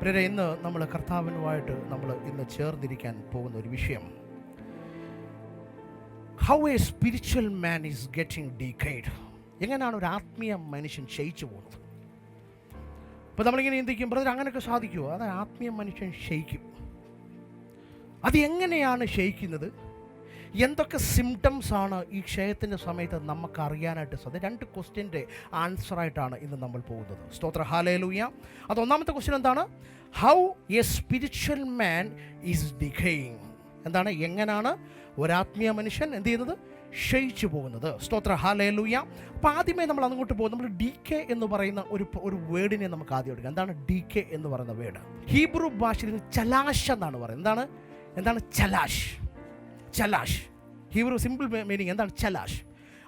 പ്രിയരെ, ഇന്ന് നമ്മൾ കർത്താവിനുമായിട്ട് ഇന്ന് ചേർന്നിരിക്കാൻ പോകുന്ന ഒരു വിഷയം, how A spiritual man is getting decade. എങ്ങനെയാണ് ഒരു ആത്മീയ മനുഷ്യൻ ക്ഷയിച്ചു പോകുന്നത്? അപ്പോൾ നമ്മളിങ്ങനെ ചിന്തിക്കും, ബ്രദർ അങ്ങനെയൊക്കെ സാധിക്കുമോ? അത് ആത്മീയ മനുഷ്യൻ ക്ഷയിക്കും. അത് എങ്ങനെയാണ് ക്ഷയിക്കുന്നത്? എന്തൊക്കെ സിംറ്റംസ് ആണ് ഈ ക്ഷയത്തിൻ്റെ സമയത്ത് നമുക്ക് അറിയാനായിട്ട് സാധിക്കും? 2 ക്വസ്റ്റ്യൻ്റെ ആൻസറായിട്ടാണ് ഇന്ന് നമ്മൾ പോകുന്നത്. സ്തോത്ര, ഹല്ലേലൂയ. അത് ഒന്നാമത്തെ ക്വസ്റ്റ്യൻ എന്താണ്? How A spiritual man is decaying. എന്താണ്? എങ്ങനെയാണ് ഒരാത്മീയ മനുഷ്യൻ എന്ത് ചെയ്യുന്നത്? ക്ഷയിച്ചു പോകുന്നത്. സ്തോത്ര, ഹല്ലേലൂയ. അപ്പോൾ ആദ്യമേ നമ്മൾ അങ്ങോട്ട് പോകും. നമ്മൾ ഡി കെ എന്ന് പറയുന്ന ഒരു വേർഡിനെ നമുക്ക് ആദ്യം എടുക്കാം. എന്താണ് ഡി കെ എന്ന് പറയുന്ന വേർഡ്? ഹീബ്രു ഭാഷയിൽ ചലാഷ് എന്നാണ് പറയുന്നത്. എന്താണ് ചലാഷ്? ചലാഷ് ഹീബ്രു സിമ്പിൾ മീനിങ് എന്താണ്? ചലാഷ്.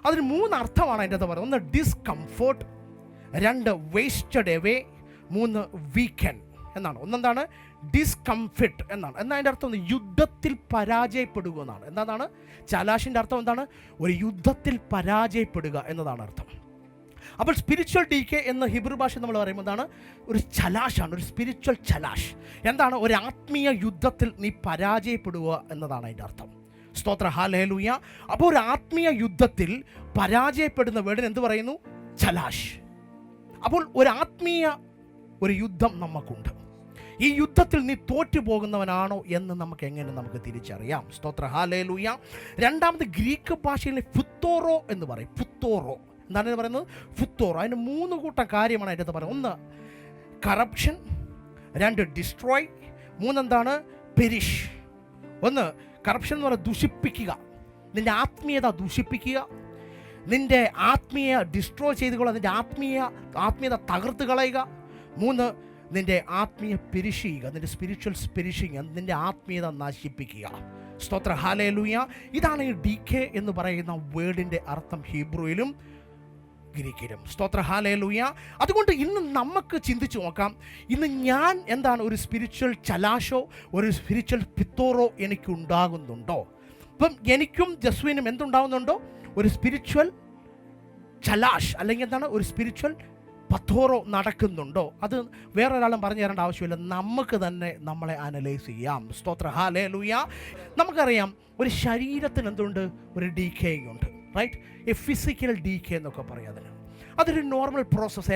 അതിന് 3 അർത്ഥമാണ് അതിൻ്റെ അകത്ത് പറയുന്നത്. 1 ഡിസ്കംഫോർട്ട്, 2 വേസ്റ്റഡ് എവേ, 3 വീക്കെൻഡ് എന്നാണ്. ഒന്നെന്താണ്? ഡിസ്കംഫിറ്റ് എന്നാണ്. എന്നാൽ അതിൻ്റെ അർത്ഥം യുദ്ധത്തിൽ പരാജയപ്പെടുക എന്നാണ്. എന്താണ് ചലാഷിൻ്റെ അർത്ഥം? എന്താണ്? ഒരു യുദ്ധത്തിൽ പരാജയപ്പെടുക എന്നതാണ് അർത്ഥം. അപ്പോൾ സ്പിരിച്വൽ ഡി കെ എന്ന ഹിബ്രു ഭാഷ നമ്മൾ പറയുമ്പോൾ എന്താണ്? ഒരു ചലാഷാണ്, ഒരു സ്പിരിച്വൽ ചലാഷ്. എന്താണ്? ഒരു ആത്മീയ യുദ്ധത്തിൽ നീ പരാജയപ്പെടുക എന്നതാണ് അതിൻ്റെ അർത്ഥം. സ്തോത്ര, ഹല്ലേലൂയ. അപ്പോൾ ഒരു ആത്മീയ യുദ്ധത്തിൽ പരാജയപ്പെടുന്ന വേർഡിന് എന്ത് പറയുന്നു? ചലാഷ്. അപ്പോൾ ഒരു ആത്മീയ യുദ്ധം നമുക്കുണ്ട്. ഈ യുദ്ധത്തിൽ നീ തോറ്റു പോകുന്നവനാണോ എന്ന് നമുക്ക് തിരിച്ചറിയാം. സ്തോത്ര, ഹല്ലേലൂയ. രണ്ടാമത് ഗ്രീക്ക് ഭാഷയിൽ ഫുത്തോറോ എന്ന് പറയും. ഫുത്തോറോ എന്താണ് പറയുന്നത്? ഫുത്തോറോ. അതിന് 3 കൂട്ടം കാര്യമാണ് അതിൻ്റെ അകത്ത് പറയുന്നത്. 1 കറപ്ഷൻ, 2 ഡിസ്ട്രോയ്, 3 എന്താണ്? പെരിഷ്. 1 കറപ്ഷൻ എന്ന് പറയുന്നത് ദുഷിപ്പിക്കുക, നിൻ്റെ ആത്മീയത ദുഷിപ്പിക്കുക, നിൻ്റെ ആത്മീയ ഡിസ്ട്രോയ് ചെയ്തുകൊള്ളുക, നിൻ്റെ ആത്മീയത തകർത്ത് കളയുക. 3 നിൻ്റെ ആത്മീയ പെരിഷ് ചെയ്യുക, നിൻ്റെ സ്പിരിച്വൽ പെരിഷിങ്, നിൻ്റെ ആത്മീയത നശിപ്പിക്കുക. സ്തോത്ര, ഹല്ലേലൂയ. ഇതാണ് ഈ ഡി കെ എന്ന് പറയുന്ന വേർഡിൻ്റെ അർത്ഥം ഹീബ്രുവിലും ഗ്രീക്കിലും. സ്തോത്ര, ഹല്ലേലൂയ. അതുകൊണ്ട് ഇന്ന് നമുക്ക് ചിന്തിച്ചു നോക്കാം, ഇന്ന് ഞാൻ എന്താണ് ഒരു സ്പിരിച്വൽ ചലാഷോ ഒരു സ്പിരിച്വൽ പിത്തോറോ എനിക്കുണ്ടാകുന്നുണ്ടോ? ഇപ്പം എനിക്കും ജസ്വിനും എന്തുണ്ടാകുന്നുണ്ടോ? ഒരു സ്പിരിച്വൽ ചലാഷ് അല്ലെങ്കിൽ എന്താണ് ഒരു സ്പിരിച്വൽ പത്തോറോ നടക്കുന്നുണ്ടോ? അത് വേറൊരാളും പറഞ്ഞു തരേണ്ട ആവശ്യമില്ല, നമുക്ക് തന്നെ നമ്മളെ അനലൈസ് ചെയ്യാം. സ്തോത്ര, ഹല്ലേലൂയ. നമുക്കറിയാം ഒരു ശരീരത്തിന് എന്തുണ്ട്? ഒരു ഡീക്കേയിങ് ഉണ്ട്, റൈറ്റ്? എ ഫിസിക്കൽ ഡീക്കേ എന്നൊക്കെ പറയാം. അതൊരു നോർമൽ പ്രോസസ്സ്.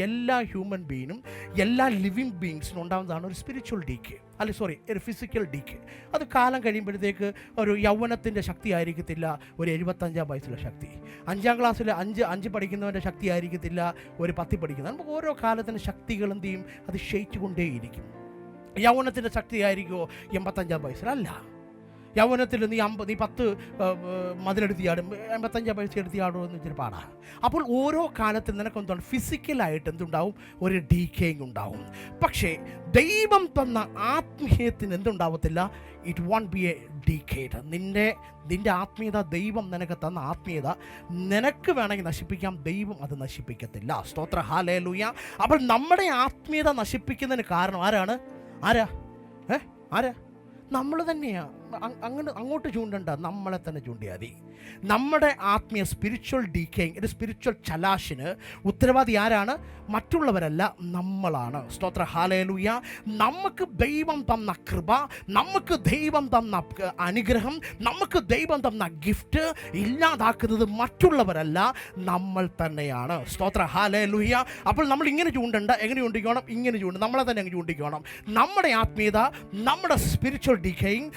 എല്ലാ ഹ്യൂമൻ ബീയിനും എല്ലാ ലിവിങ് ബീയിങ്സിനും ഉണ്ടാകുന്നതാണ് ഒരു സ്പിരിച്വൽ ഡീക്കേ, ഒരു ഫിസിക്കൽ ഡീക്കേ. അത് കാലം കഴിയുമ്പോഴത്തേക്ക് ഒരു യൗവനത്തിൻ്റെ ശക്തി ആയിരിക്കത്തില്ല ഒരു 75-ആം വയസ്സിലെ ശക്തി. 5-ാം ക്ലാസ്സിൽ 5 പഠിക്കുന്നവൻ്റെ ശക്തി ആയിരിക്കത്തില്ല ഒരു 10 പഠിക്കുന്നത്. നമുക്ക് ഓരോ കാലത്തിൻ്റെ ശക്തികൾ എന്ത് ചെയ്യും? അത് ക്ഷയിച്ചുകൊണ്ടേയിരിക്കും. യൗവനത്തിൻ്റെ ശക്തി ആയിരിക്കുമോ 85-ആം വയസ്സിലല്ല. യൗവനത്തിൽ നീ 10 മതിലെടുത്ത് ചാടും, 85 വയസ്സ് എടുത്ത് ചാടുമെന്ന് ഇച്ചിരി പാടാണ്. അപ്പോൾ ഓരോ കാലത്തും നിനക്കെന്താണ്? ഫിസിക്കലായിട്ട് എന്തുണ്ടാവും? ഒരു ഡീക്കേയിങ് ഉണ്ടാവും. പക്ഷേ ദൈവം തന്ന ആത്മീയത്തിന് എന്തുണ്ടാവത്തില്ല? It won't be a decade. നിൻ്റെ ആത്മീയത, ദൈവം നിനക്ക് തന്ന ആത്മീയത നിനക്ക് വേണമെങ്കിൽ നശിപ്പിക്കാം, ദൈവം അത് നശിപ്പിക്കത്തില്ല. സ്തോത്ര, ഹല്ലേലൂയ. അപ്പോൾ നമ്മുടെ ആത്മീയത നശിപ്പിക്കുന്നതിന് കാരണം ആരാ? നമ്മൾ തന്നെയാണ്. അങ്ങോട്ട് ചൂണ്ടണ്ട, നമ്മളെ തന്നെ ചൂണ്ടിയാൽ മതി. നമ്മുടെ ആത്മീയ സ്പിരിച്വൽ ഡീക്കേയിങ്, ഒരു സ്പിരിച്വൽ ചലാഷിന് ഉത്തരവാദി ആരാണ്? മറ്റുള്ളവരല്ല, നമ്മളാണ്. സ്തോത്ര, ഹല്ലേലൂയ. നമുക്ക് ദൈവം തന്ന കൃപ, നമുക്ക് ദൈവം തന്ന അനുഗ്രഹം, നമുക്ക് ദൈവം തന്ന ഗിഫ്റ്റ് ഇല്ലാതാക്കുന്നത് മറ്റുള്ളവരല്ല, നമ്മൾ തന്നെയാണ്. സ്തോത്ര, ഹല്ലേലൂയ. അപ്പോൾ നമ്മൾ ഇങ്ങനെ ചൂണ്ടണ്ട. എങ്ങനെ ചൂണ്ടിക്കണം? ഇങ്ങനെ ചൂണ്ട്, നമ്മളെ തന്നെ അങ്ങ് ചൂണ്ടിക്കണം. നമ്മുടെ ആത്മീയത, നമ്മുടെ സ്പിരിച്വൽ ഡീക്കേയിങ്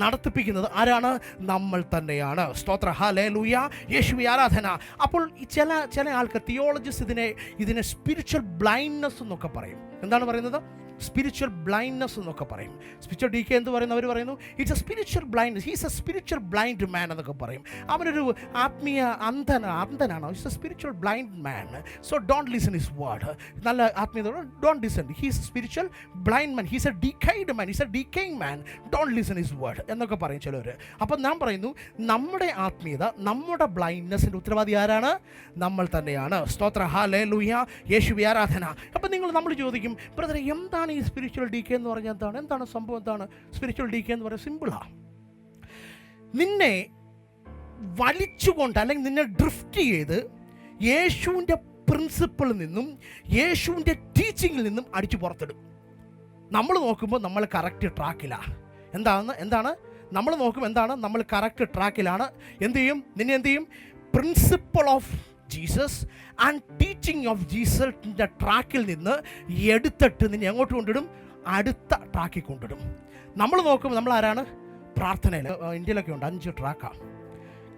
നടത്തിപ്പിക്കുന്നത് ആരാണ്? നമ്മൾ തന്നെയാണ്. സ്തോത്ര, ഹല്ലേലൂയ. യേശുവേ ആരാധന. അപ്പോൾ ചില ആൾക്കാർ തിയോളജിസ്റ്റ് ഇതിനെ സ്പിരിച്വൽ ബ്ലൈൻഡ്നെസ് എന്നൊക്കെ പറയും. എന്താണ് പറയുന്നത്? സ്പിരിച്വൽ ബ്ലൈൻഡ്നെസ് എന്നൊക്കെ പറയും. സ്പിരിച്വൽ ഡി കെ എന്ന് പറയുന്നത് അവർ പറയുന്നു it's a spiritual blindness, he's a spiritual blind man എന്നൊക്കെ പറയും. അവനൊരു ആത്മീയ അന്ധനാണ്. It's a spiritual blind man, so don't listen his word. നല്ല ആത്മീയത don't listen, he's a spiritual blind man, he's a decayed man, he's a decaying man, don't listen his word എന്നൊക്കെ പറയും ചിലർ. അപ്പം ഞാൻ പറയുന്നു നമ്മുടെ ആത്മീയത, നമ്മുടെ ബ്ലൈൻഡ്നെസ്സിൻ്റെ ഉത്തരവാദി ആരാണ്? നമ്മൾ തന്നെയാണ്. സ്തോത്ര, ഹല്ലേലൂയ. യേശുവേ ആരാധന. അപ്പം നമ്മൾ ചോദിക്കും, ബ്രദറെ എന്താണ് ഈ സ്പിരിച്വൽ ഡി കെ എന്ന് പറഞ്ഞാൽ? എന്താണ് സംഭവം? എന്താണ് സ്പിരിച്വൽ ഡി കെ എന്ന് പറയുന്നത്? സിമ്പിളാണ്. നിന്നെ വലിച്ചുകൊണ്ട് അല്ലെങ്കിൽ നിന്നെ ഡ്രിഫ്റ്റ് ചെയ്ത് യേശുവിൻ്റെ പ്രിൻസിപ്പിളിൽ നിന്നും യേശുവിൻ്റെ ടീച്ചിങ്ങിൽ നിന്നും അടിച്ചു പുറത്തിടും. നമ്മൾ നോക്കുമ്പോൾ നമ്മൾ കറക്റ്റ് ട്രാക്കിലാണ്. എന്താണ് നമ്മൾ നോക്കുമ്പോൾ എന്താണ്, നമ്മൾ കറക്റ്റ് ട്രാക്കിലാണ്. എന്ത് ചെയ്യും, നിന്നെ എന്ത് ചെയ്യും, principle of Jesus and teaching of ജീസസിൻ്റെ ട്രാക്കിൽ നിന്ന് എടുത്തിട്ട് നിന്നെ എങ്ങോട്ട് കൊണ്ടിടും, അടുത്ത ട്രാക്കിൽ കൊണ്ടിടും. നമ്മൾ നോക്കുമ്പോൾ നമ്മൾ ആരാണ്, പ്രാർത്ഥനയിൽ. ഇന്ത്യയിലൊക്കെ ഉണ്ട് 5 ട്രാക്കാണ്.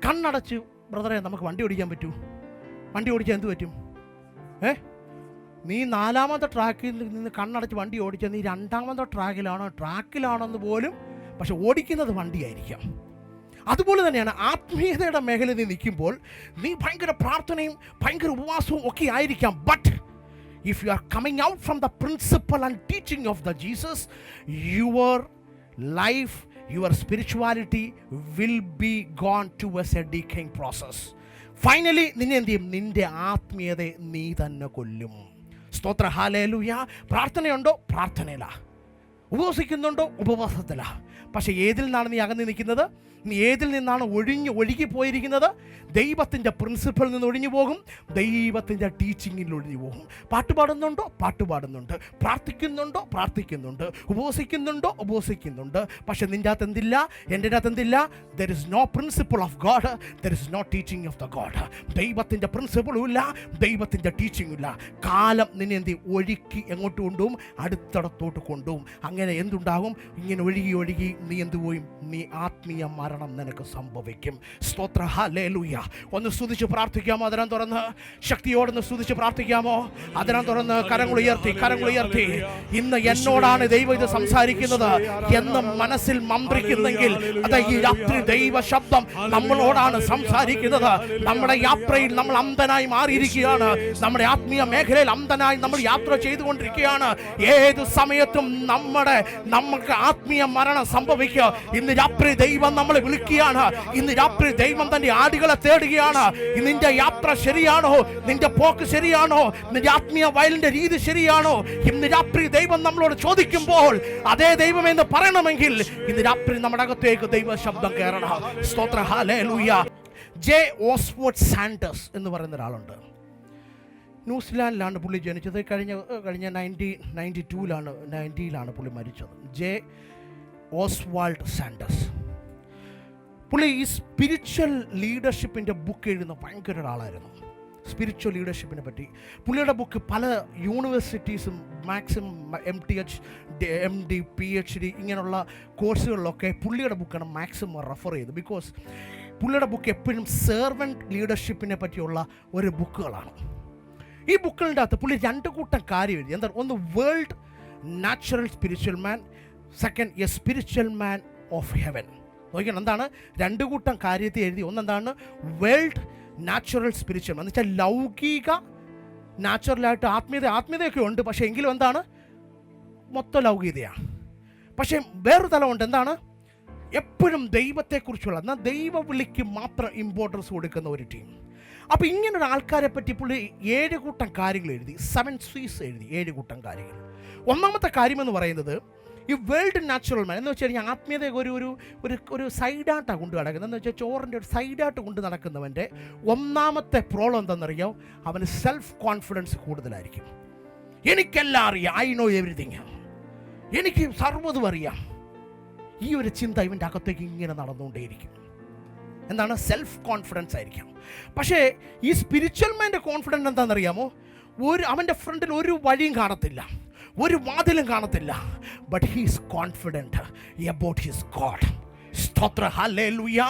കണ്ണടച്ച് ബ്രദറെ നമുക്ക് വണ്ടി ഓടിക്കാൻ പറ്റൂ? വണ്ടി ഓടിച്ചാൽ എന്ത് പറ്റും? നീ 4ാമത്തെ ട്രാക്കിൽ നിന്ന് കണ്ണടച്ച് വണ്ടി ഓടിച്ചാൽ നീ 2ാമത്തെ ട്രാക്കിലാണെന്ന് പോലും, പക്ഷെ ഓടിക്കുന്നത് വണ്ടിയായിരിക്കാം. അതുപോലെ തന്നെയാണ് ആത്മീയതയുടെ മേഖലയിൽ നീ നിൽക്കുമ്പോൾ നീ ഭയങ്കര പ്രാർത്ഥനയും ഭയങ്കര ഉപവാസവും ഒക്കെ ആയിരിക്കാം. But if you are coming out from the principle and teaching of the Jesus, your life, your spirituality will be gone towards a decaying process. Finally നിന്നെ എന്ത് ചെയ്യും, നിന്റെ ആത്മീയതയെ നീ തന്നെ കൊല്ലും. സ്തോത്ര, ഹല്ലേലൂയ. പ്രാർത്ഥനയുണ്ടോ, പ്രാർത്ഥനയിലാ. ഉപവസിക്കുന്നുണ്ടോ, ഉപവാസത്തിലാ. പക്ഷേ ഏതിൽ നിന്നാണ് നീ അകന്ന് നിൽക്കുന്നത്? നീ ഏതിൽ നിന്നാണ് ഒഴുകി പോയിരിക്കുന്നത്? ദൈവത്തിൻ്റെ പ്രിൻസിപ്പിളിൽ നിന്ന് ഒഴിഞ്ഞു പോകും, ദൈവത്തിൻ്റെ ടീച്ചിങ്ങിൽ ഒഴിഞ്ഞു പോകും. പാട്ടുപാടുന്നുണ്ടോ, പാട്ടുപാടുന്നുണ്ട്. പ്രാർത്ഥിക്കുന്നുണ്ടോ, പ്രാർത്ഥിക്കുന്നുണ്ട്. ഉപവസിക്കുന്നുണ്ട്. പക്ഷെ നിൻ്റെ അകത്ത് എന്തില്ല, എൻ്റെ അകത്ത് എന്തില്ല? There is no principle of God, there is no teaching of the God. ദൈവത്തിൻ്റെ പ്രിൻസിപ്പിളും ഇല്ല, ദൈവത്തിൻ്റെ ടീച്ചിങ്ങും ഇല്ല. കാലം നിന്നെ എന്ത് ഒഴുക്കി എങ്ങോട്ട് കൊണ്ടുപോകും, അടുത്തടത്തോട്ട് കൊണ്ടുപോകും. അങ്ങനെ എന്തുണ്ടാകും, ഇങ്ങനെ ഒഴുകി നീ എന്ത് പോയും, നീ ആത്മീയ മരണം നിനക്ക് സംഭവിക്കും. സ്തോത്ര, ഹല്ലേലൂയ. ഒന്ന് സ്തുതിച്ച് പ്രാർത്ഥിക്കാമോ? അതിനം തുറന്ന് ശക്തിയോടൊന്ന് സ്തുതിച്ച് പ്രാർത്ഥിക്കാമോ? അതിനം തുറന്ന് കരങ്ങൾ ഉയർത്തി ഇന്ന് എന്നോടാണ് ദൈവം ഇത് സംസാരിക്കുന്നത് എന്ന് മനസ്സിൽ മന്ത്രിക്കുന്നെങ്കിൽ അത് ഈ രാത്രി ദൈവ ശബ്ദം നമ്മളോടാണ് സംസാരിക്കുന്നത്. നമ്മുടെ യാത്രയിൽ നമ്മൾ അന്ധനായി മാറിയിരിക്കുകയാണ്. നമ്മുടെ ആത്മീയ മേഖലയിൽ അന്ധനായി നമ്മൾ യാത്ര ചെയ്തുകൊണ്ടിരിക്കുകയാണ്. ഏത് സമയത്തും നമുക്ക് ആത്മീയ മരണം സംഭവിക്കുക. ഇന്ന് രാത്രി ദൈവം നമ്മളെ വിളിക്കുകയാണ്. ഇന്ന് രാത്രി ദൈവം തന്റെ ആടുകളെ തേടുകയാണ്. നിന്റെ യാത്ര ശരിയാണോ? നിന്റെ പോക്ക് ശരിയാണോ? നിന്റെ ആത്മീയ വയലിന്റെ രീതി ശരിയാണോ? ഇന്ന് രാത്രി ദൈവം നമ്മളോട് ചോദിക്കുമ്പോൾ അതേ ദൈവം എന്ന് പറയണമെങ്കിൽ ഇന്ന് രാത്രി നമ്മുടെ അകത്തേക്ക് ദൈവ ശബ്ദം കയറണം. സ്തോത്ര, ഹല്ലേലൂയ. ജെ ഓസ്വാൾഡ് സാൻഡേഴ്സ് എന്ന് പറയുന്ന ഒരാളുണ്ട്. ന്യൂസിലാൻഡിലാണ് പുള്ളി ജനിച്ചത്. കഴിഞ്ഞ 1992 പുള്ളി മരിച്ചത്. J Oswald Sanders. പുള്ളി ഈ സ്പിരിച്വൽ ലീഡർഷിപ്പിൻ്റെ ബുക്ക് എഴുതുന്ന ഭയങ്കര ഒരാളായിരുന്നു. സ്പിരിച്വൽ ലീഡർഷിപ്പിനെ പറ്റി പുള്ളിയുടെ ബുക്ക് പല യൂണിവേഴ്സിറ്റീസും മാക്സിമം MTH, MD, PhD ഇങ്ങനെയുള്ള കോഴ്സുകളിലൊക്കെ പുള്ളിയുടെ ബുക്കാണ് മാക്സിമം റെഫർ ചെയ്ത്. ബിക്കോസ് പുള്ളിയുടെ ബുക്ക് എപ്പോഴും സെർവൻറ്റ് ലീഡർഷിപ്പിനെ പറ്റിയുള്ള ഒരു ബുക്കുകളാണ്. ഈ ബുക്കുകളുടെ അകത്ത് പുള്ളി 2 കൂട്ടം കാര്യം എഴുതി. എന്താണ്? ഒന്ന് world natural spiritual man, second A spiritual man of heaven. നോക്കിയാണ് എന്താണ് 2 കൂട്ടം കാര്യത്തിൽ എഴുതി. ഒന്നെന്താണ് വേൾഡ് നാച്ചുറൽ സ്പിരിച്വൽ എന്ന് വെച്ചാൽ ലൗകിക നാച്ചുറലായിട്ട് ആത്മീയതയൊക്കെ ഉണ്ട്. പക്ഷേ എങ്കിലും എന്താണ് മൊത്തം ലൗകികതയാണ്. പക്ഷേ വേറൊരു തലമുണ്ട്. എന്താണ് എപ്പോഴും ദൈവത്തെക്കുറിച്ചുള്ള, എന്നാൽ ദൈവ വിളിക്ക് മാത്രം ഇമ്പോർട്ടൻസ് കൊടുക്കുന്ന ഒരു ടീം. അപ്പോൾ ഇങ്ങനൊരു ആൾക്കാരെ പറ്റി പുള്ളി 7 കൂട്ടം കാര്യങ്ങൾ എഴുതി. 7 C's എഴുതി. 7 കൂട്ടം കാര്യങ്ങൾ. ഒന്നാമത്തെ കാര്യമെന്ന് പറയുന്നത് ഈ വേൾഡ് നാച്ചുറൽ മാൻ എന്ന് വെച്ച് കഴിഞ്ഞാൽ ആത്മീയത ഒരു സൈഡായിട്ടാണ് കൊണ്ട് നടക്കുന്നത്. എന്ന് വെച്ചാൽ ചോറിൻ്റെ ഒരു സൈഡായിട്ട് കൊണ്ട് നടക്കുന്നവൻ്റെ ഒന്നാമത്തെ പ്രോബ്ലം എന്താണെന്നറിയാം, അവന് സെൽഫ് കോൺഫിഡൻസ് കൂടുതലായിരിക്കും. എനിക്കെല്ലാം അറിയാം, ഐ നോ എവരിതിങ്, എനിക്ക് സർവ്വതും അറിയാം. ഈ ഒരു ചിന്ത ഇവൻ്റെ അകത്തേക്ക് ഇങ്ങനെ നടന്നുകൊണ്ടേയിരിക്കും. എന്താണ്? സെൽഫ് കോൺഫിഡൻസ് ആയിരിക്കാം. പക്ഷേ ഈ സ്പിരിച്വൽ മാൻ്റെ കോൺഫിഡൻസ് എന്താണെന്നറിയാമോ? അവൻ്റെ ഫ്രണ്ടിൽ ഒരു വഴിയും കാണത്തില്ല, ഒരു വാതിലും കാണത്തില്ല. But he is confident about his God. സ്തോത്ര, ഹല്ലേലൂയ.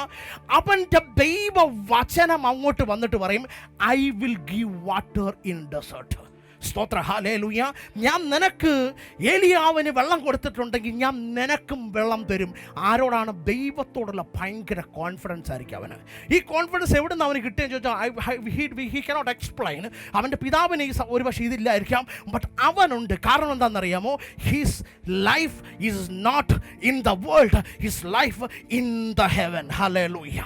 അവൻ്റെ ദൈവ വചനം അങ്ങോട്ട് വന്നിട്ട് പറയും, I will give water in desert. സ്തോത്ര, ഹല്ലേലൂയ. ഞാൻ നിനക്ക് ഏലിയാവിന് വെള്ളം കൊടുത്തിട്ടുണ്ടെങ്കിൽ ഞാൻ നിനക്കും വെള്ളം തരും. ആരോടാണ്? ദൈവത്തോടുള്ള ഭയങ്കര കോൺഫിഡൻസ് ആയിരിക്കും അവന്. ഈ കോൺഫിഡൻസ് എവിടെ നിന്ന് അവന് കിട്ടിയെന്ന് ചോദിച്ചാൽ ഹി കനോട്ട് എക്സ്പ്ലെയിൻ. അവൻ്റെ പിതാവിന് ഒരു പക്ഷേ ഇതില്ലായിരിക്കാം, ബട്ട് അവനുണ്ട്. കാരണം എന്താണെന്നറിയാമോ? His life is not in the world, his life in the heaven. ഹല്ലേലൂയ.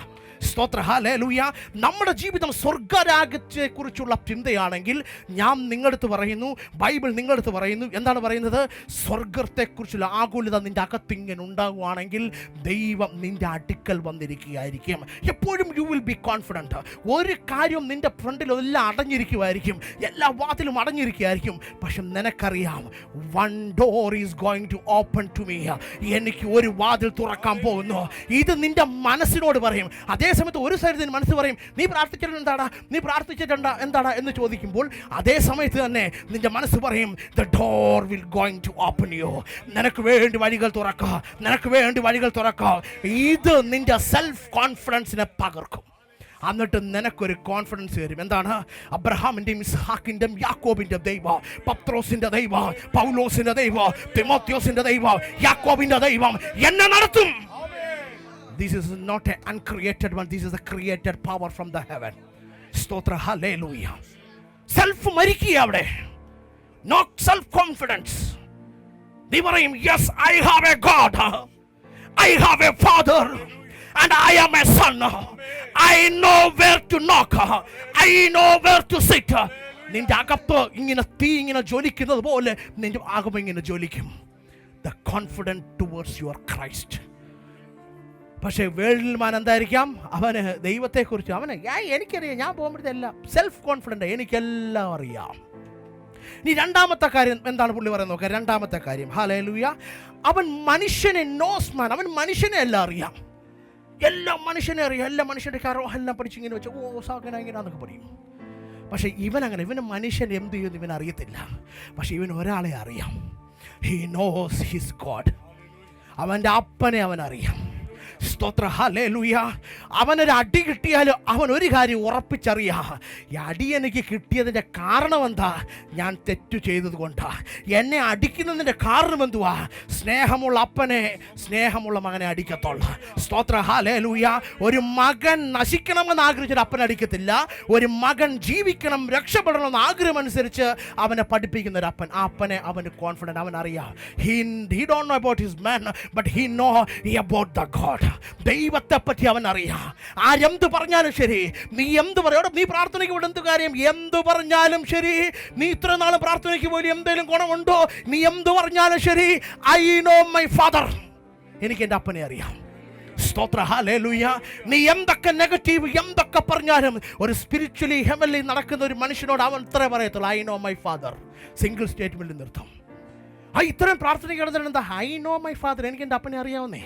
സ്തോത്ര ഹല്ലേലൂയ. നമ്മുടെ ജീവിതം സ്വർഗരാജ്യത്തെക്കുറിച്ചുള്ള ചിന്തയാണെങ്കിൽ ഞാൻ നിങ്ങളടുത്ത് പറയുന്നു, ബൈബിൾ നിങ്ങളടുത്ത് പറയുന്നു, എന്താണ് പറയുന്നത്? സ്വർഗത്തെക്കുറിച്ചുള്ള ആകുലത നിൻ്റെ അകത്തിങ്ങനെ ഉണ്ടാകുവാണെങ്കിൽ ദൈവം നിൻ്റെ അടുക്കൽ വന്നിരിക്കുകയായിരിക്കും. എപ്പോഴും യു വിൽ ബി കോൺഫിഡൻറ്റ്. ഒരു കാര്യം നിൻ്റെ ഫ്രണ്ടിലെല്ലാം അടഞ്ഞിരിക്കുമായിരിക്കും, എല്ലാ വാതിലും അടഞ്ഞിരിക്കുകയായിരിക്കും. പക്ഷെ നിനക്കറിയാം, one door is going to open to me. എനിക്ക് ഒരു വാതിൽ തുറക്കാൻ പോകുന്നു. ഇത് നിൻ്റെ മനസ്സിനോട് പറയും. അതേസമയത്ത് ഒരു സൈഡിൽ നിന്ന് മനസ്സ് പറയും, നീ പ്രാർത്ഥിച്ചിട്ടുണ്ടാ എന്താടാ എന്ന് ചോദിക്കുമ്പോൾ അതേ സമയത്ത് തന്നെ നിന്റെ മനസ്സ് പറയും, the door will going to open you. നിനക്ക് വേണ്ടി വഴികൾ തുറക്കുക. ഇത് നിന്റെ സെൽഫ് കോൺഫിഡൻസിനെ പകർക്കും. എന്നിട്ട് നിനക്കൊരു കോൺഫിഡൻസ് വരും. എന്താണ്? അബ്രഹാമിൻ്റെയും ഇസ്ഹാക്കിൻ്റെയും യാക്കോബിൻ്റെ ദൈവം, പത്രോസിൻ്റെ ദൈവം, പൗലോസിൻ്റെ ദൈവം, തിമോത്തിയോസിൻ്റെ ദൈവം, യാക്കോബിൻ്റെ ദൈവം എന്നെ നടത്തും. This is not an uncreated one. This is a created power from the heaven. സ്തോത്ര ഹല്ലേലൂയ. സെൽഫ് മരിക്കുക അവിടെ. No self confidence. നീ പറയും, yes I have a God, I have a father and I am a son. I know where to knock, I know where to sit. നിന്റെ അകത്ത് ഇങ്ങനെ തീ ഇങ്ങനെ ജ്വലിക്കുന്നത് പോലെ നിന്റെ അകം ഇങ്ങനെ ജ്വലിക്കും. The confident towards your Christ. പക്ഷേ വേൾഡിൽ മാൻ എന്തായിരിക്കാം? അവന് ദൈവത്തെക്കുറിച്ച് എനിക്കറിയാം, ഞാൻ പോകുമ്പോഴത്തെല്ലാം സെൽഫ് കോൺഫിഡൻ്റ്, എനിക്കെല്ലാം അറിയാം. ഇനി രണ്ടാമത്തെ കാര്യം എന്താണ് പുള്ളി പറയുന്നത് നോക്കാം. രണ്ടാമത്തെ കാര്യം, ഹല്ലേലൂയ, അവൻ മനുഷ്യനെ നോസ് മാൻ. അവൻ മനുഷ്യനെ എല്ലാം അറിയാം, എല്ലാ മനുഷ്യനെ അറിയാം, എല്ലാ മനുഷ്യൻ്റെ കാരോ എല്ലാം പഠിച്ചിങ്ങനെ വെച്ച് ഇങ്ങനെയാന്നൊക്കെ പറയും. പക്ഷേ ഇവന് മനുഷ്യൻ എന്ത് ചെയ്യുന്നു ഇവൻ അറിയത്തില്ല. പക്ഷേ ഇവൻ ഒരാളെ അറിയാം. He knows his God. അവൻ്റെ അപ്പനെ അവനറിയാം. സ്തോത്ര ഹല്ലേലൂയ. അവനൊരു അടി കിട്ടിയാൽ അവൻ ഒരു കാര്യം ഉറപ്പിച്ചറിയാം, ഈ അടി എനിക്ക് കിട്ടിയതിൻ്റെ കാരണം എന്താ? ഞാൻ തെറ്റു ചെയ്തത് കൊണ്ടാ. എന്നെ അടിക്കുന്നതിൻ്റെ കാരണം എന്തുവാ? സ്നേഹമുള്ള അപ്പനെ സ്നേഹമുള്ള മകനെ അടിക്കത്തുള്ളൂ. സ്തോത്ര ഹല്ലേലൂയ. ഒരു മകൻ നശിക്കണമെന്ന് ആഗ്രഹിച്ചൊരു അപ്പനെ അടിക്കത്തില്ല. ഒരു മകൻ ജീവിക്കണം, രക്ഷപ്പെടണമെന്ന് ആഗ്രഹമനുസരിച്ച് അവനെ പഠിപ്പിക്കുന്ന ഒരു അപ്പൻ, ആ അപ്പനെ അവന് കോൺഫിഡൻറ്റ്, അവനറിയാം. He don't know about his man, but he know about the God. ദൈവത്തെ പറ്റി അവൻ അറിയാം. ആരെന്ത് പറഞ്ഞാലും ശരി, നീ എന്ത് പറയും, നീ പ്രാർത്ഥനയ്ക്ക് പോയിട്ട് എന്ത് കാര്യം, എന്ത് പറഞ്ഞാലും ശരി, നീ ഇത്ര നാൾ പ്രാർത്ഥനയ്ക്ക് പോയി എന്തെങ്കിലും ഗുണമുണ്ടോ, നീ എന്ത് പറഞ്ഞാലും ശരി, ഐ നോ മൈ ഫാദർ. എനിക്ക് എൻ്റെ അപ്പനെ അറിയാം. സ്തോത്ര ഹല്ലേലൂയ. നീ എന്തൊക്കെ നെഗറ്റീവ് എന്തൊക്കെ പറഞ്ഞാലും ഒരു സ്പിരിച്വലി ഹെവൻലി നടക്കുന്ന ഒരു മനുഷ്യനോട് അവൻ ഇത്രേ പറയത്തുള്ളൂ, I know my father. Single സ്റ്റേറ്റ്മെൻറ്റിൽ നിർത്തും. ഇത്രയും പ്രാർത്ഥനയ്ക്ക് കിടന്നിട്ട് എന്താ? ഐ നോ മൈ ഫാദർ, എനിക്ക് എൻ്റെ അപ്പനെ അറിയാവുന്നേ.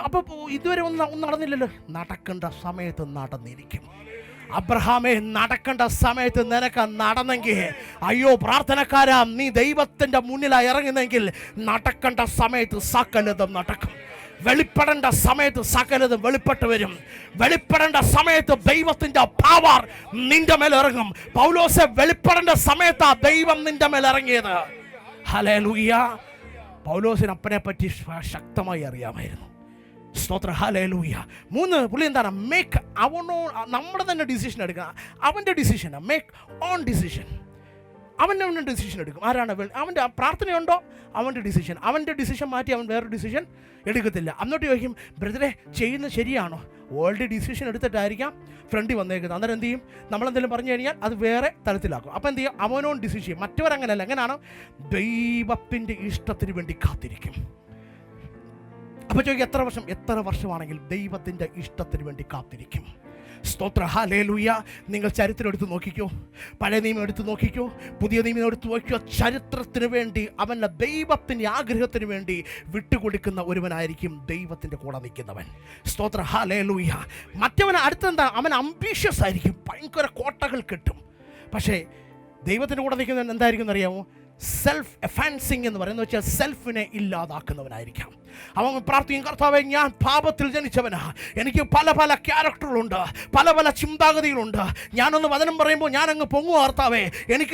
അപ്പോൾ ഇതുവരെ ഒന്നും നടന്നില്ലല്ലോ. നടക്കേണ്ട സമയത്ത് നടന്നിരിക്കും. അബ്രഹാമേ, നടക്കേണ്ട സമയത്ത് നിനക്ക് നടന്നെങ്കിൽ, അയ്യോ പ്രാർത്ഥനക്കാരാ, നീ ദൈവത്തിൻ്റെ മുന്നിലായി ഇറങ്ങുന്നെങ്കിൽ നടക്കേണ്ട സമയത്ത് സകലതും നടക്കും. വെളിപ്പെടേണ്ട സമയത്ത് സകലതും വെളിപ്പെട്ട് വരും. വെളിപ്പെടേണ്ട സമയത്ത് ദൈവത്തിൻ്റെ പവർ നിന്റെ മേൽ ഇറങ്ങും. പൗലോസെ വെളിപ്പെടേണ്ട സമയത്താ ദൈവം നിന്റെ മേൽ ഇറങ്ങിയത്. ഹല്ലേലൂയ. പൗലോസിന് അപ്പനെ പറ്റി ശക്തമായി അറിയാമായിരുന്നു. സ്തോത്ര ഹല്ലേലൂയ. 3 പുള്ളി എന്താണ്? മേക്ക് നമ്മുടെ തന്നെ ഡിസിഷൻ എടുക്കണം. അവൻ്റെ ഡിസിഷൻ, മേക്ക് ഓൺ ഡിസിഷൻ. അവൻ്റെ ഡിസിഷൻ എടുക്കും. ആരാണ്? അവൻ്റെ പ്രാർത്ഥനയുണ്ടോ? അവൻ്റെ ഡിസിഷൻ മാറ്റി അവൻ വേറൊരു ഡിസിഷൻ എടുക്കത്തില്ല. എന്നിട്ട് ചോദിക്കും, ബ്രദറെ ചെയ്യുന്നത് ശരിയാണോ? ഓൾറെഡി ഡിസിഷൻ എടുത്തിട്ടായിരിക്കാം ഫ്രണ്ടിൽ വന്നേക്കുന്നത്. അന്നേരം എന്ത് ചെയ്യും? നമ്മളെന്തെങ്കിലും പറഞ്ഞു കഴിഞ്ഞാൽ അത് വേറെ തരത്തിലാക്കും. അപ്പോൾ എന്ത് ചെയ്യും? അവനോൺ ഡിസിഷൻ ചെയ്യും. മറ്റവരങ്ങനെയല്ല. എങ്ങനെയാണ്? ദൈവത്തിൻ്റെ ഇഷ്ടത്തിന് വേണ്ടി കാത്തിരിക്കും. അപ്പോൾ ചോദിക്കും, എത്ര വർഷമാണെങ്കിൽ ദൈവത്തിൻ്റെ ഇഷ്ടത്തിന് വേണ്ടി കാത്തിരിക്കും. സ്തോത്ര ഹല്ലേലൂയ. നിങ്ങൾ ചരിത്രം എടുത്ത് നോക്കിക്കോ, പഴയ നിയമം എടുത്ത് നോക്കിക്കോ, പുതിയ നിയമം എടുത്ത് നോക്കിക്കോ. ചരിത്രത്തിന് വേണ്ടി അവൻ്റെ ദൈവത്തിൻ്റെ ആഗ്രഹത്തിന് വേണ്ടി വിട്ടുകൊടുക്കുന്ന ഒരുവനായിരിക്കും ദൈവത്തിൻ്റെ കൂടെ നിൽക്കുന്നവൻ. സ്തോത്ര ഹല്ലേലൂയ. മറ്റവൻ അടുത്തെന്താ? അവൻ അംബീഷ്യസ് ആയിരിക്കും, ഭയങ്കര കോട്ടകൾ കിട്ടും. പക്ഷേ ദൈവത്തിൻ്റെ കൂടെ നിൽക്കുന്നവൻ എന്തായിരിക്കും എന്നറിയാമോ? സെൽഫ് എഫാൻസിങ് എന്ന് പറയുന്നത് വെച്ചാൽ സെൽഫിനെ ഇല്ലാതാക്കുന്നവനായിരിക്കാം. അവൻ പ്രാർത്ഥിക്കും, കർത്താവേ, ഞാൻ പാപത്തിൽ ജനിച്ചവനാ, എനിക്ക് പല ക്യാരക്ടറുകളുണ്ട്, പല ചിന്താഗതികളുണ്ട്. ഞാനൊന്ന് വചനം പറയുമ്പോൾ ഞാനങ്ങ് പൊങ്ങുക കർത്താവേ,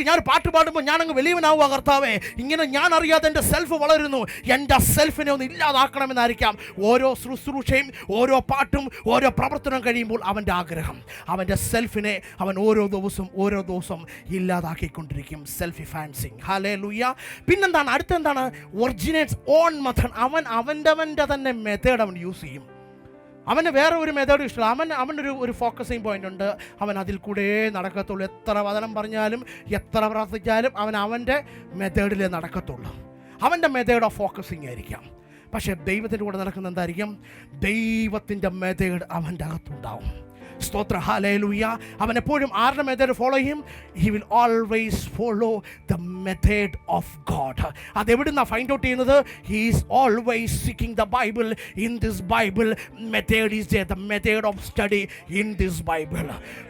ഞാൻ പാട്ട് പാടുമ്പോൾ ഞാനങ്ങ് വലിയവനാവുക കർത്താവേ. ഇങ്ങനെ ഞാൻ അറിയാതെ എൻ്റെ സെൽഫ് വളരുന്നു. എൻ്റെ സെൽഫിനെ ഒന്ന് ഇല്ലാതാക്കണമെന്നായിരിക്കാം ഓരോ ശുശ്രൂഷയും, ഓരോ പാട്ടും, ഓരോ പ്രവർത്തനം കഴിയുമ്പോൾ അവൻ്റെ ആഗ്രഹം. അവൻ്റെ സെൽഫിനെ അവൻ ഓരോ ദിവസം ഇല്ലാതാക്കിക്കൊണ്ടിരിക്കും. സെൽഫ് ഇഫാൻസിങ്. ഹല്ലേലൂയ. പിന്നെന്താണ്? അടുത്തെന്താണ്? Originates own method. അവൻ്റെ തന്നെ മെത്തേഡ് അവൻ യൂസ് ചെയ്യും. അവന് വേറെ ഒരു മെത്തേഡ് ഇഷ്ടമില്ല. അവനൊരു ഫോക്കസിങ് പോയിന്റ് ഉണ്ട്. അവൻ അതിൽ കൂടെ നടക്കത്തുള്ളൂ. എത്ര വചനം പറഞ്ഞാലും എത്ര പ്രാർത്ഥിച്ചാലും അവൻ്റെ മെത്തേഡിലേ നടക്കത്തുള്ളൂ. അവൻ്റെ മെത്തേഡ് ഓഫ് ഫോക്കസിങ് ആയിരിക്കാം. പക്ഷേ ദൈവത്തിൻ്റെ കൂടെ നടക്കുന്ന എന്തായിരിക്കും? ദൈവത്തിൻ്റെ മെത്തേഡ് അവൻ്റെ അകത്തുണ്ടാവും. സ്തോത്ര, ഹല്ലേലൂയ. അവൻ എപ്പോഴും ആരുടെ മെത്തേഡ് ഫോളോ ചെയ്യും? He will always follow the method of God. അതെവിടുന്നാണ് ഫൈൻഡ് ഔട്ട് ചെയ്യുന്നത്? He is always seeking the Bible. In this Bible method is the method of study in this Bible.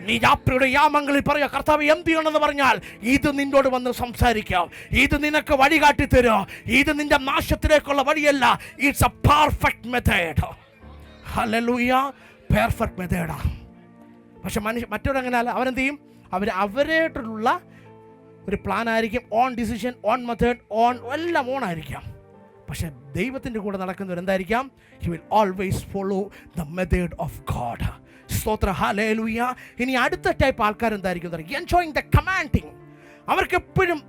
നീ രാത്രിയുടെ യാമങ്ങളിൽ പറയുക, കർത്താവ് എന്ത് ചെയ്യണമെന്ന് പറഞ്ഞാൽ ഇത് നിന്നോട് വന്ന് സംസാരിക്കാം. ഇത് നിനക്ക് വഴി കാട്ടിത്തരുക. ഇത് നിന്റെ നാശത്തിലേക്കുള്ള വഴിയല്ല. It's a perfect method. Hallelujah. Perfect മെത്തേഡാണ്. പക്ഷെ മറ്റൊരങ്ങനെയല്ല. അവരെന്ത് ചെയ്യും? അവരായിട്ടുള്ള ഒരു പ്ലാൻ ആയിരിക്കും. ഓൺ ഡിസിഷൻ, ഓൺ മെത്തേഡ്, എല്ലാം ഓൺ ആയിരിക്കാം. പക്ഷെ ദൈവത്തിൻ്റെ കൂടെ നടക്കുന്നവരെന്തായിരിക്കാം? He will always follow the method of God. സ്തോത്ര, ഹല്ലേലൂയ. ഇനി അടുത്ത ടൈപ്പ് ആൾക്കാരെന്തായിരിക്കും? Enjoying the commanding. അവർക്കെപ്പോഴും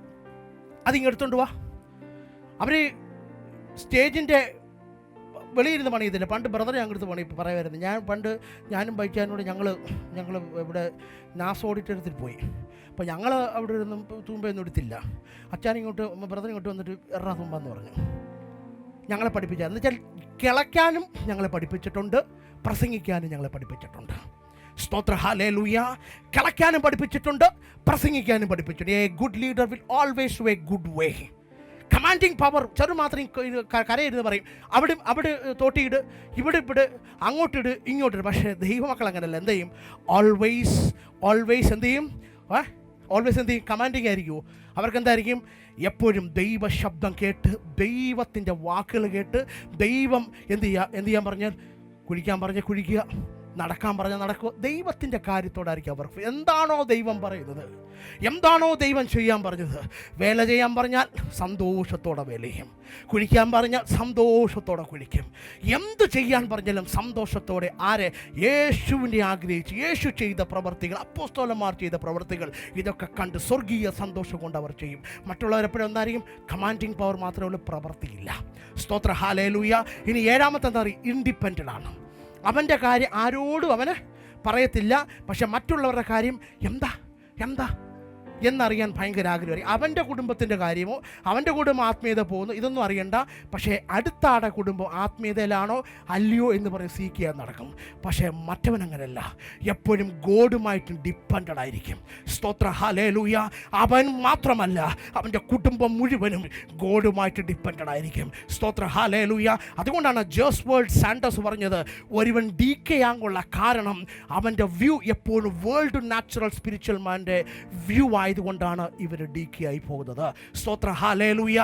അതിങ്ങെടുത്തോണ്ട് വാ. അവർ സ്റ്റേജിൻ്റെ വെളിയിരുന്ന് പണിയത്തില്ല. പണ്ട് ബ്രദറെ ഞങ്ങളടുത്ത് പണി പറയുമായിരുന്നു. ഞാനും ബൈച്ചാനോട് ഞങ്ങൾ ഇവിടെ നാസ് ഓഡിറ്റോറിയത്തിൽ പോയി. അപ്പോൾ ഞങ്ങൾ അവിടെ ഇരുന്നും തുമ്പയൊന്നും എടുത്തില്ല. ബ്രദർ ഇങ്ങോട്ട് വന്നിട്ട് എറാ തുമ്പെന്ന് പറഞ്ഞു. ഞങ്ങളെ പഠിപ്പിച്ചാൽ എന്ന് വെച്ചാൽ കിളയ്ക്കാനും ഞങ്ങളെ പഠിപ്പിച്ചിട്ടുണ്ട്, പ്രസംഗിക്കാനും ഞങ്ങളെ പഠിപ്പിച്ചിട്ടുണ്ട്. സ്തോത്ര, ഹല്ലേലൂയ. കിളയ്ക്കാനും പഠിപ്പിച്ചിട്ടുണ്ട്, പ്രസംഗിക്കാനും പഠിപ്പിച്ചിട്ടുണ്ട്. A good leader will always do A good way. Commanding power. ചെറു മാത്രം കരയിരുന്ന് പറയും, അവിടെ തോട്ടിയിട്, ഇവിടെ അങ്ങോട്ടിട്, ഇങ്ങോട്ടിട്. പക്ഷേ ദൈവമക്കൾ അങ്ങനെയല്ല. എന്ത് ചെയ്യും? ഓൾവേസ് എന്ത് ചെയ്യും? ഓൾവേസ് എന്ത് ചെയ്യും? കമാൻഡിങ് ആയിരിക്കുമോ? അവർക്ക് എന്തായിരിക്കും? എപ്പോഴും ദൈവ ശബ്ദം കേട്ട്, ദൈവത്തിൻ്റെ വാക്കുകൾ കേട്ട്, ദൈവം എന്ത് ചെയ്യാൻ പറഞ്ഞാൽ കുഴിക്കാൻ പറഞ്ഞാൽ കുഴിക്കുക, നടക്കാൻ പറഞ്ഞാൽ നടക്കുക. ദൈവത്തിൻ്റെ കാര്യത്തോടായിരിക്കും അവർക്ക്. എന്താണോ ദൈവം പറയുന്നത്, എന്താണോ ദൈവം ചെയ്യാൻ പറഞ്ഞത്, വേല ചെയ്യാൻ പറഞ്ഞാൽ സന്തോഷത്തോടെ വേല ചെയ്യും, കുഴിക്കാൻ പറഞ്ഞാൽ സന്തോഷത്തോടെ കുഴിക്കും. എന്ത് ചെയ്യാൻ പറഞ്ഞാലും സന്തോഷത്തോടെ. ആരെ? യേശുവിനെ ആഗ്രഹിച്ച്, യേശു ചെയ്ത പ്രവർത്തികൾ, അപ്പോസ്തലന്മാർ ചെയ്ത പ്രവർത്തികൾ, ഇതൊക്കെ കണ്ട് സ്വർഗീയ സന്തോഷം കൊണ്ട് അവർ ചെയ്യും. മറ്റുള്ളവരെപ്പോഴും എന്തായിരിക്കും? കമാൻഡിങ് പവർ മാത്രമേ ഉള്ളൂ, പ്രവർത്തിയില്ല. സ്തോത്ര, ഹല്ലേലൂയ. ഇനി ഏഴാമത്തെ എന്താ പറയുക? ഇൻഡിപെൻഡൻ്റ് ആണ്. അവൻ്റെ കാര്യം ആരോടും അവന് പറയത്തില്ല. പക്ഷെ മറ്റുള്ളവരുടെ കാര്യം എന്താ എന്നറിയാൻ ഭയങ്കര ആഗ്രഹമായിരിക്കും. അവൻ്റെ കുടുംബത്തിൻ്റെ കാര്യമോ, അവൻ്റെ കുടുംബം ആത്മീയത പോകുന്നു, ഇതൊന്നും അറിയണ്ട. പക്ഷേ അടുത്ത ആടെ കുടുംബം ആത്മീയതയിലാണോ അല്ലയോ എന്ന് പറഞ്ഞ് സീക്ക് ചെയ്യാൻ നടക്കും. പക്ഷേ മറ്റവൻ അങ്ങനെയല്ല. എപ്പോഴും ഗോഡുമായിട്ട് ഡിപ്പെൻഡഡ് ആയിരിക്കും. സ്തോത്ര, ഹല്ലേലൂയ. അവൻ മാത്രമല്ല, അവൻ്റെ കുടുംബം മുഴുവനും ഗോഡുമായിട്ട് ഡിപ്പെൻഡഡ് ആയിരിക്കും. സ്തോത്ര, ഹല്ലേലൂയ. അതുകൊണ്ടാണ് ജോസ്വേർഡ് സാൻഡേഴ്സ് പറഞ്ഞത്, ഒരുവൻ ഡീക്കേ ആകാനുള്ള കാരണം അവൻ്റെ വ്യൂ എപ്പോഴും വേൾഡ് നാച്ചുറൽ സ്പിരിച്വൽ മാൻ്റെ വ്യൂ ആയതുകൊണ്ടാണ് ഇവർ ഡീക്കേ ആയി പോകുന്നത്. സ്തോത്ര, ഹല്ലേലൂയ.